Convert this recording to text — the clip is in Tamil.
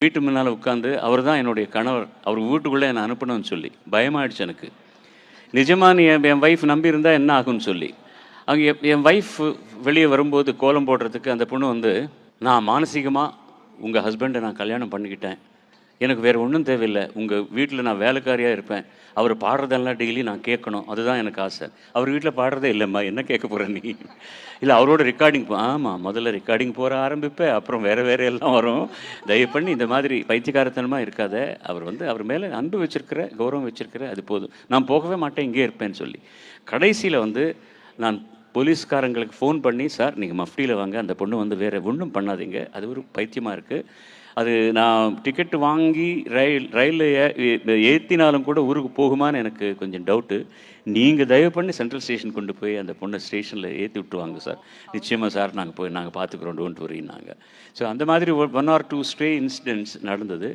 வீட்டு முன்னால் உட்காந்து அவர் தான் என்னுடைய கணவர், அவர் வீட்டுக்குள்ளே என்னை அனுப்பணும்னு சொல்லி பயமாயிடுச்சு எனக்கு. நிஜமாக நீ என் ஒய்ஃப் நம்பி இருந்தால் என்ன ஆகும்னு சொல்லி. அங்கே என் ஒய்ஃப் வெளியே வரும்போது கோலம் போடுறதுக்கு அந்த பொண்ணு வந்து, நான் மானசீகமாக உங்கள் ஹஸ்பண்டை நான் கல்யாணம் பண்ணிக்கிட்டேன், எனக்கு வேறு ஒன்றும் தேவையில்லை, உங்கள் வீட்டில் நான் வேலைக்காரியாக இருப்பேன், அவர் பாடுறதெல்லாம் டெய்லி நான் கேட்கணும், அதுதான் எனக்கு ஆசை. அவர் வீட்டில் பாடுறதே இல்லைம்மா, என்ன கேட்க போகிற நீ? இல்லை அவரோட ரெக்கார்டிங் ஆமாம், முதல்ல ரெக்கார்டிங் போகிற ஆரம்பிப்பேன், அப்புறம் வேறு எல்லாம் வரும். தயவு பண்ணி இந்த மாதிரி பைத்தியக்காரத்தனமாக இருக்காத, அவர் வந்து அவர் மேலே அன்பு வச்சிருக்கிற, கௌரவம் வச்சிருக்கிற, அது போதும், நான் போகவே மாட்டேன், இங்கே இருப்பேன்னு சொல்லி. கடைசியில் வந்து நான் போலீஸ்காரங்களுக்கு ஃபோன் பண்ணி, சார் நீங்கள் மஃப்டியில் வாங்க, அந்த பொண்ணு வந்து வேறு ஒன்றும் பண்ணாதீங்க, அது ஒரு பைத்தியமாக இருக்குது, அது நான் டிக்கெட்டு வாங்கி ரயிலில் ஏற்றினாலும் கூட ஊருக்கு போகுமான்னு எனக்கு கொஞ்சம் டவுட்டு, நீங்கள் தயவு பண்ணி சென்ட்ரல் ஸ்டேஷன் கொண்டு போய் அந்த பொண்ணை ஸ்டேஷனில் ஏற்றி விட்டுருவாங்க சார். நிச்சயமாக சார், நாங்கள் பார்த்துக்குறோம், டோன்ட் வரின்னாங்க. ஸோ அந்த மாதிரி 1 or 2 ஸ்ட்ரே இன்சிடென்ட்ஸ் நடந்தது.